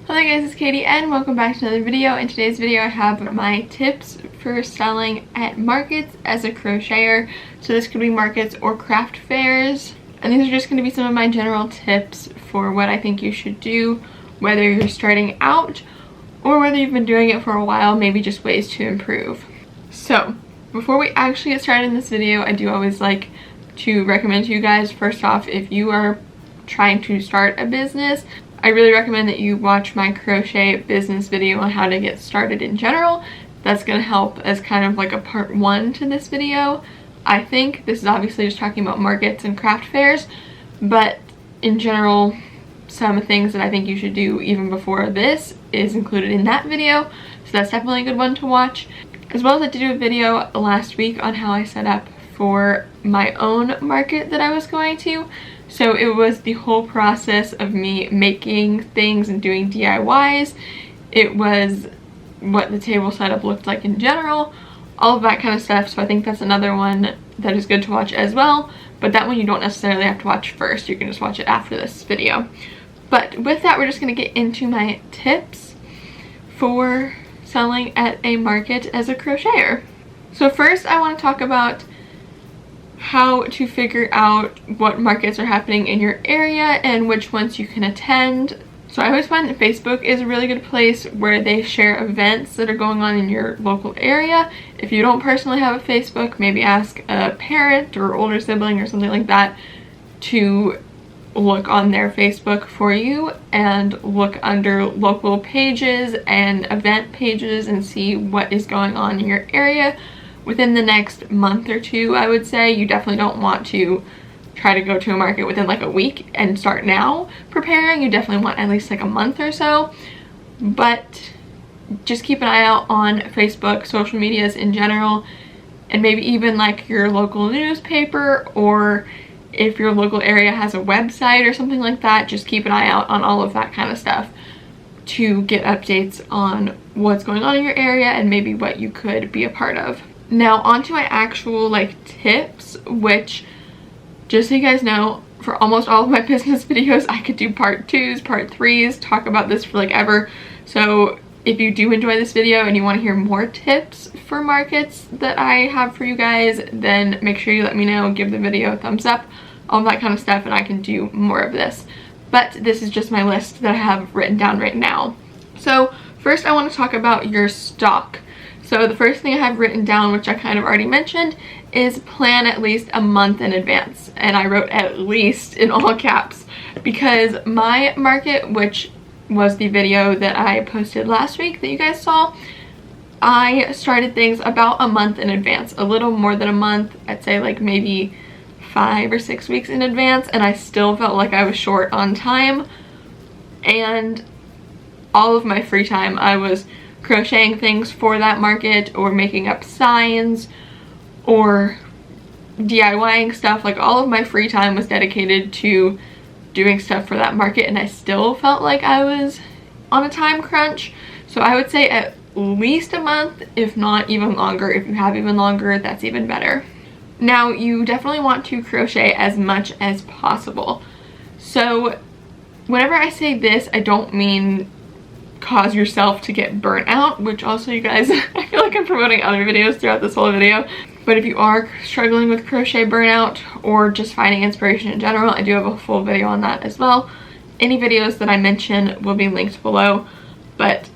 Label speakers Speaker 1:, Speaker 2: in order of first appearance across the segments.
Speaker 1: Hello guys, it's Katie and welcome back to another video. In today's video I have my tips for selling at markets as a crocheter. So this could be markets or craft fairs. And these are just going to be some of my general tips for what I think you should do, whether you're starting out or whether you've been doing it for a while, maybe just ways to improve. So before we actually get started in this video, I do always like to recommend to you guys, first off, if you are trying to start a business, I really recommend that you watch my crochet business video on how to get started in general. That's going to help as kind of like a part one to this video. I think this is obviously just talking about markets and craft fairs, but in general, some things that I think you should do even before this is included in that video. So that's definitely a good one to watch. As well as I did a video last week on how I set up for my own market that I was going to. So it was the whole process of me making things and doing DIYs. It was what the table setup looked like in general, all of that kind of stuff. So I think that's another one that is good to watch as well. But that one you don't necessarily have to watch first. You can just watch it after this video. But with that, we're just going to get into my tips for selling at a market as a crocheter. So first I want to talk about how to figure out what markets are happening in your area and which ones you can attend. So I always find that Facebook is a really good place where they share events that are going on in your local area. If you don't personally have a Facebook, maybe ask a parent or older sibling or something like that to look on their Facebook for you and look under local pages and event pages and see what is going on in your area. Within the next month or two, I would say, you definitely don't want to try to go to a market within like a week and start now preparing. You definitely want at least like a month or so. But just keep an eye out on Facebook, social medias in general, and maybe even like your local newspaper, or if your local area has a website or something like that, just keep an eye out on all of that kind of stuff to get updates on what's going on in your area and maybe what you could be a part of. Now on to my actual like tips, which, just so you guys know, for almost all of my business videos I could do part 2s, part 3s, talk about this for like ever. So if you do enjoy this video and you want to hear more tips for markets that I have for you guys, then make sure you let me know, give the video a thumbs up, all that kind of stuff, and I can do more of this. But this is just my list that I have written down right now. So first I want to talk about your stock. So the first thing I have written down, which I kind of already mentioned, is plan at least a month in advance. And I wrote at least in all caps because my market, which was the video that I posted last week that you guys saw, I started things about a month in advance, a little more than a month. I'd say like maybe 5 or 6 weeks in advance, and I still felt like I was short on time. And all of my free time I was crocheting things for that market or making up signs or DIYing stuff. Like all of my free time was dedicated to doing stuff for that market, and I still felt like I was on a time crunch. So I would say at least a month, if not even longer. If you have even longer, that's even better. Now you definitely want to crochet as much as possible. So whenever I say this, I don't mean cause yourself to get burnt out, which also, you guys, I feel like I'm promoting other videos throughout this whole video. But if you are struggling with crochet burnout or just finding inspiration in general, I do have a full video on that as well. Any videos that I mention will be linked below. But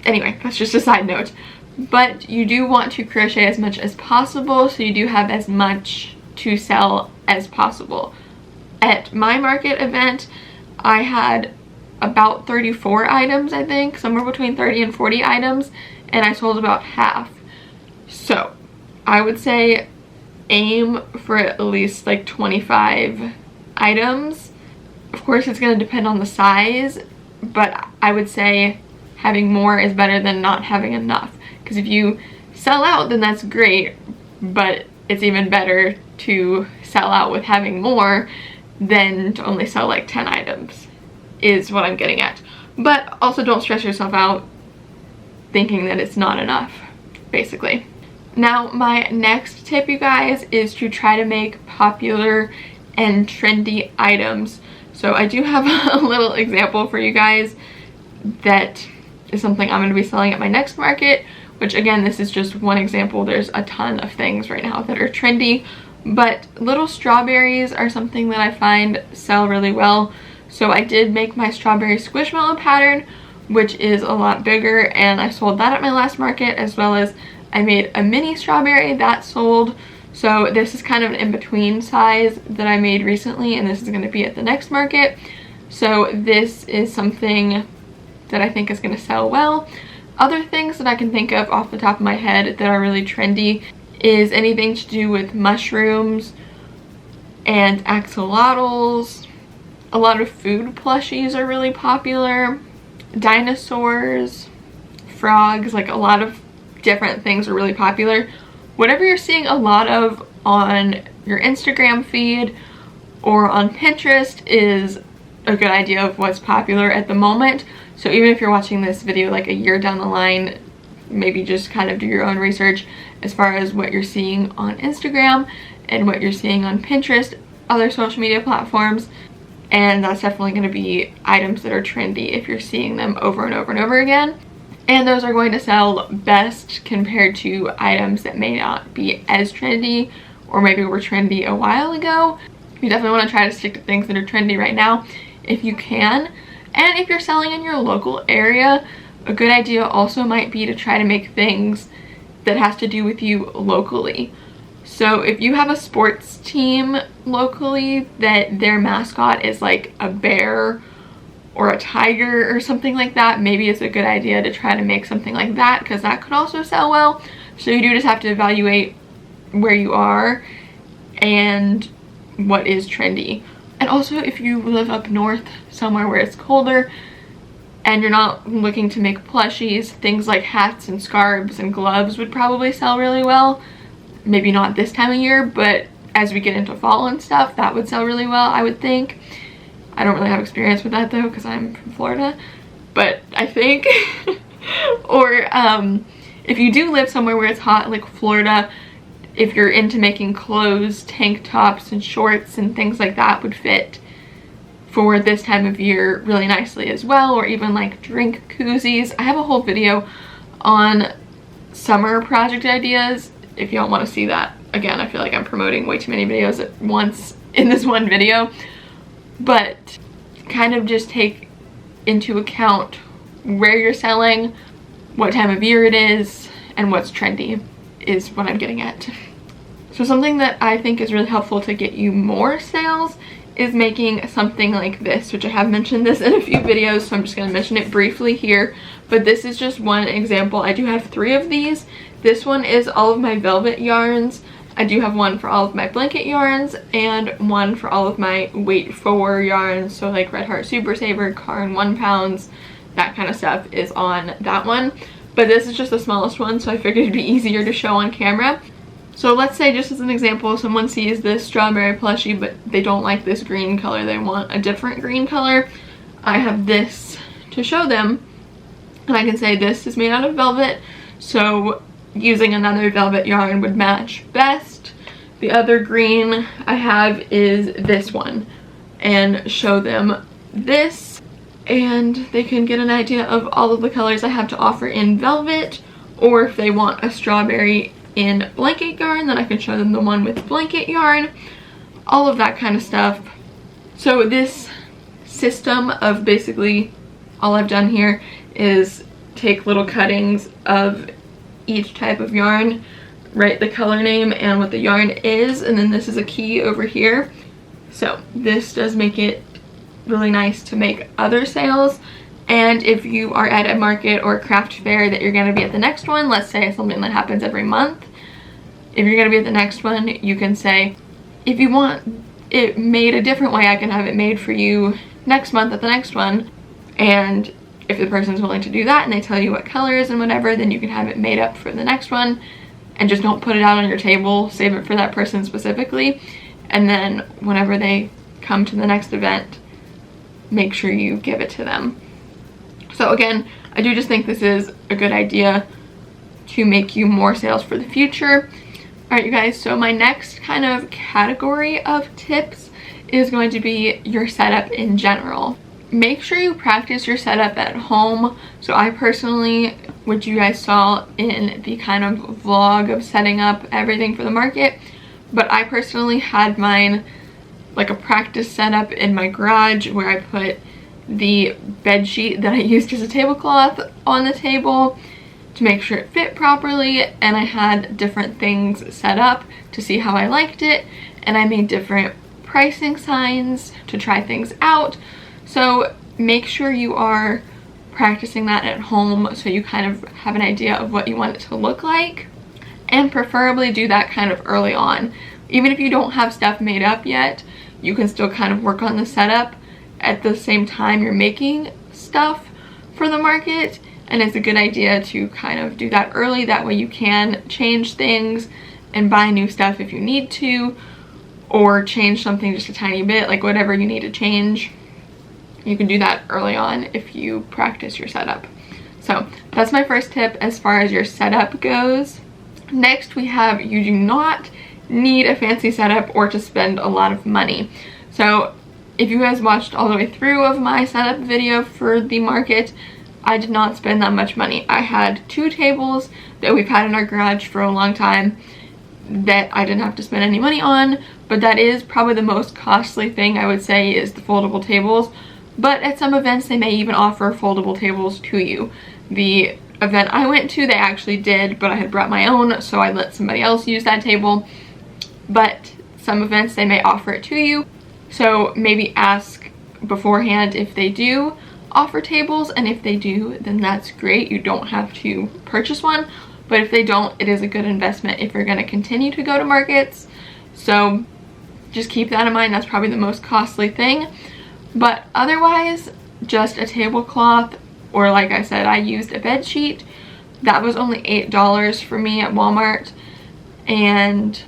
Speaker 1: anyway, that's just a side note. But you do want to crochet as much as possible, so you do have as much to sell as possible. At my market event, I had about 34 items, I think, somewhere between 30 and 40 items, and I sold about half. So I would say aim for at least like 25 items. Of course, it's going to depend on the size, but I would say having more is better than not having enough. Because if you sell out, then that's great, but it's even better to sell out with having more than to only sell like 10 items, is what I'm getting at. But also don't stress yourself out thinking that it's not enough, basically. Now my next tip, you guys, is to try to make popular and trendy items. So I do have a little example for you guys. that is something I'm going to be selling at my next market, which again, this is just one example. There's a ton of things right now that are trendy, but little strawberries are something that I find sell really well. So I did make my strawberry squishmallow pattern, which is a lot bigger, and I sold that at my last market, as well as I made a mini strawberry that sold. So this is kind of an in-between size that I made recently, and this is going to be at the next market. So this is something that I think is going to sell well. Other things that I can think of off the top of my head that are really trendy is anything to do with mushrooms and axolotls. A lot of food plushies are really popular. Dinosaurs, frogs, like a lot of different things are really popular. Whatever you're seeing a lot of on your Instagram feed or on Pinterest is a good idea of what's popular at the moment. So even if you're watching this video like a year down the line, maybe just kind of do your own research as far as what you're seeing on Instagram and what you're seeing on Pinterest, other social media platforms. And that's definitely going to be items that are trendy if you're seeing them over and over and over again. And those are going to sell best compared to items that may not be as trendy or maybe were trendy a while ago. You definitely want to try to stick to things that are trendy right now if you can. And if you're selling in your local area, a good idea also might be to try to make things that has to do with you locally. So if you have a sports team locally that their mascot is like a bear or a tiger or something like that, maybe it's a good idea to try to make something like that, because that could also sell well. So you do just have to evaluate where you are and what is trendy. And also, if you live up north somewhere where it's colder and you're not looking to make plushies, things like hats and scarves and gloves would probably sell really well. Maybe not this time of year, but as we get into fall and stuff, that would sell really well, I would think. I don't really have experience with that though, because I'm from Florida, but I think. Or if you do live somewhere where it's hot, like Florida, if you're into making clothes, tank tops and shorts and things like that would fit for this time of year really nicely as well. Or even like drink koozies. I have a whole video on summer project ideas if y'all want to see that. Again, I feel like I'm promoting way too many videos at once in this one video, but kind of just take into account where you're selling, what time of year it is, and what's trendy is what I'm getting at. So something that I think is really helpful to get you more sales is making something like this, which I have mentioned this in a few videos, so I'm just going to mention it briefly here. But this is just one example. I do have 3 of these. This one is all of my velvet yarns. I do have one for all of my blanket yarns and one for all of my weight 4 yarns. So like Red Heart Super Saver, Cairn 1 pounds, that kind of stuff is on that one. But this is just the smallest one, so I figured it'd be easier to show on camera. So let's say, just as an example, someone sees this strawberry plushie, but they don't like this green color. They want a different green color. I have this to show them, and I can say this is made out of velvet, so using another velvet yarn would match best. The other green I have is this one, and show them this, and they can get an idea of all of the colors I have to offer in velvet. Or if they want a strawberry in blanket yarn, then I can show them the one with blanket yarn, all of that kind of stuff. So this system of basically all I've done here is take little cuttings of each type of yarn, write the color name and what the yarn is, and then this is a key over here. So this does make it really nice to make other sales. And if you are at a market or a craft fair that you're going to be at the next one, let's say it's something that happens every month, if you're going to be at the next one, you can say, if you want it made a different way, I can have it made for you next month at the next one. And if the person's willing to do that and they tell you what colors and whatever, then you can have it made up for the next one. And just don't put it out on your table, save it for that person specifically. And then whenever they come to the next event, make sure you give it to them. So again, I do just think this is a good idea to make you more sales for the future. Alright you guys, so my next kind of category of tips is going to be your setup in general. make sure you practice your setup at home. So I personally, which you guys saw in the kind of vlog of setting up everything for the market, but I personally had mine like a practice setup in my garage where I put the bed sheet that I used as a tablecloth on the table to make sure it fit properly, and I had different things set up to see how I liked it, and I made different pricing signs to try things out. So make sure you are practicing that at home so you kind of have an idea of what you want it to look like, and preferably do that kind of early on. Even if you don't have stuff made up yet, you can still kind of work on the setup at the same time you're making stuff for the market, and it's a good idea to kind of do that early. That way you can change things and buy new stuff if you need to, or change something just a tiny bit, like whatever you need to change. You can do that early on if you practice your setup. So that's my first tip as far as your setup goes. Next we have, you do not need a fancy setup or to spend a lot of money. So if you guys watched all the way through of my setup video for the market, I did not spend that much money. I had 2 tables that we've had in our garage for a long time that I didn't have to spend any money on, but that is probably the most costly thing I would say is the foldable tables. But at some events they may even offer foldable tables to you. The event I went to, they actually did, but I had brought my own, so I let somebody else use that table. But some events they may offer it to you, so maybe ask beforehand if they do offer tables, and if they do, then that's great. You don't have to purchase one, but if they don't, it is a good investment if you're going to continue to go to markets. So just keep that in mind. That's probably the most costly thing, but otherwise just a tablecloth, or like I said, I used a bed sheet. That was only $8 for me at Walmart, and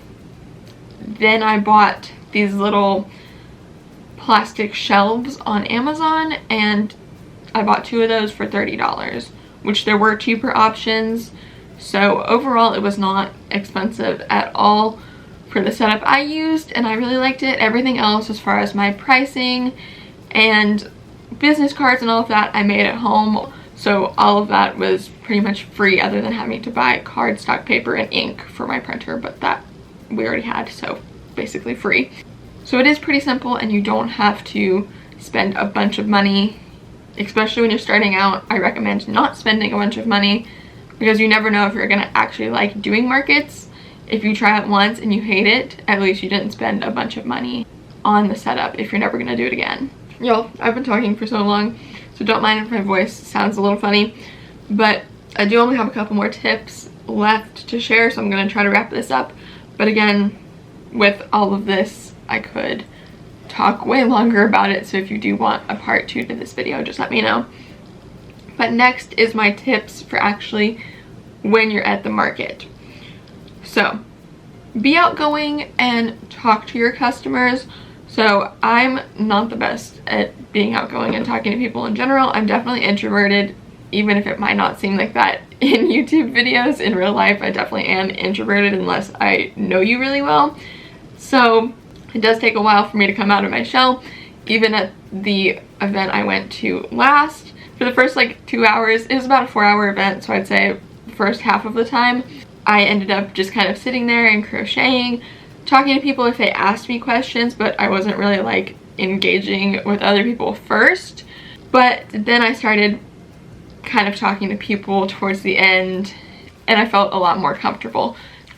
Speaker 1: then I bought these little plastic shelves on Amazon, and I bought 2 of those for $30, which there were cheaper options. So overall it was not expensive at all for the setup I used, and I really liked it. Everything else as far as my pricing and business cards and all of that I made at home, so all of that was pretty much free other than having to buy cardstock paper and ink for my printer, but that we already had, so basically free. So it is pretty simple, and you don't have to spend a bunch of money. Especially when you're starting out, I recommend not spending a bunch of money, because you never know if you're gonna actually like doing markets. If you try it once and you hate it, at least you didn't spend a bunch of money on the setup if you're never gonna do it again. Y'all, I've been talking for so long, so don't mind if my voice sounds a little funny, but I do only have a couple more tips left to share, so I'm gonna try to wrap this up. But again, with all of this, I could talk way longer about it, so if you do want a part 2 to this video, just let me know. But next is my tips for actually when you're at the market. So be outgoing and talk to your customers. So I'm not the best at being outgoing and talking to people in general. I'm definitely introverted, even if it might not seem like that in YouTube videos. In real life, I definitely am introverted unless I know you really well. So it does take a while for me to come out of my shell. Even at the event I went to last, for the first like 2 hours, it was about a 4-hour event, so I'd say the first half of the time, I ended up just kind of sitting there and crocheting, talking to people if they asked me questions, but I wasn't really like engaging with other people first. But then I started kind of talking to people towards the end, and I felt a lot more comfortable.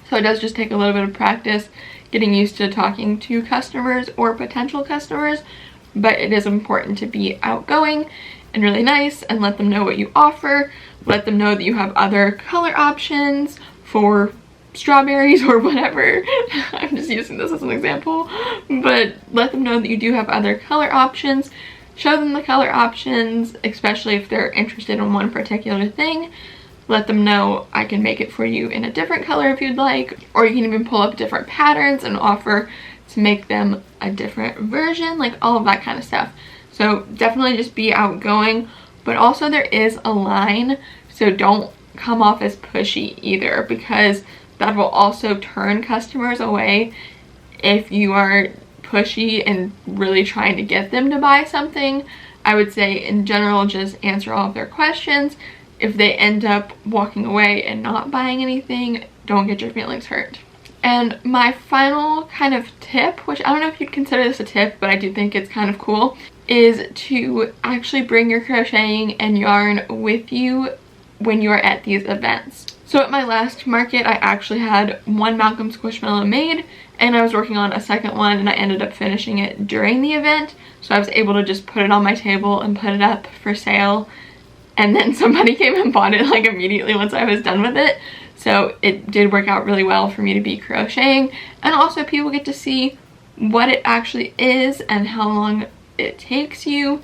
Speaker 1: So it does just take a little bit of practice getting used to talking to customers or potential customers, but it is important to be outgoing and really nice and let them know what you offer. Let them know that you have other color options for strawberries or whatever. I'm just using this as an example, but let them know that you do have other color options. Show them the color options, especially if they're interested in one particular thing. Let them know I can make it for you in a different color if you'd like, or you can even pull up different patterns and offer to make them a different version, like all of that kind of stuff. So definitely just be outgoing, but also there is a line, so don't come off as pushy either, because that will also turn customers away if you are pushy and really trying to get them to buy something. I would say in general just answer all of their questions. If they end up walking away and not buying anything, don't get your feelings hurt. And my final kind of tip, which I don't know if you'd consider this a tip, but I do think it's kind of cool, is to actually bring your crocheting and yarn with you when you're at these events. So at my last market, I actually had one Malcolm Squishmallow made, and I was working on a second one, and I ended up finishing it during the event. So I was able to just put it on my table and put it up for sale, and then somebody came and bought it like immediately once I was done with it. So it did work out really well for me to be crocheting, and also people get to see what it actually is and how long it takes you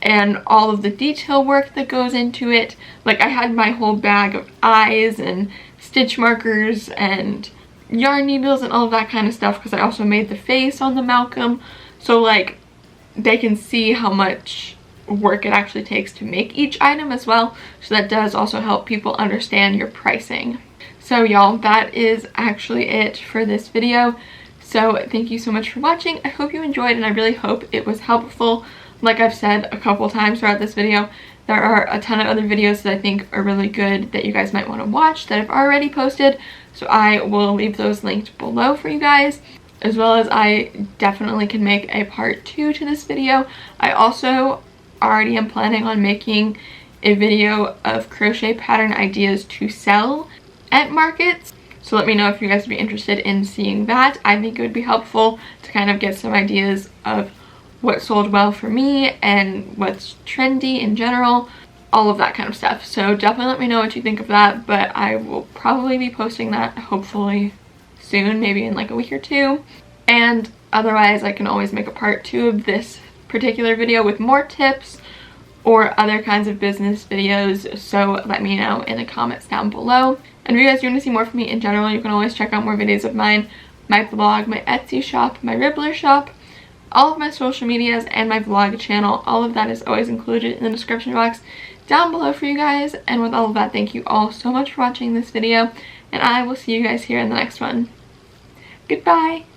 Speaker 1: and all of the detail work that goes into it. Like, I had my whole bag of eyes and stitch markers and yarn needles and all of that kind of stuff, because I also made the face on the Malcolm, so like they can see how much work it actually takes to make each item as well. So that does also help people understand your pricing. So y'all, that is actually it for this video. So thank you so much for watching. I hope you enjoyed, and I really hope it was helpful. Like I've said a couple times throughout this video, there are a ton of other videos that I think are really good that you guys might want to watch that I've already posted. So I will leave those linked below for you guys, as well as I definitely can make a part 2 to this video. I also already am planning on making a video of crochet pattern ideas to sell at markets. So let me know if you guys would be interested in seeing that. I think it would be helpful to kind of get some ideas of what sold well for me and what's trendy in general, all of that kind of stuff. So definitely let me know what you think of that, but I will probably be posting that hopefully soon, maybe in like a week or two. And otherwise I can always make a part 2 of this particular video with more tips or other kinds of business videos, so let me know in the comments down below. And if you guys do want to see more from me in general, you can always check out more videos of mine, my vlog, my Etsy shop, my Ribbler shop, all of my social medias, and my vlog channel. All of that is always included in the description box down below for you guys. And with all of that, thank you all so much for watching this video, and I will see you guys here in the next one. Goodbye!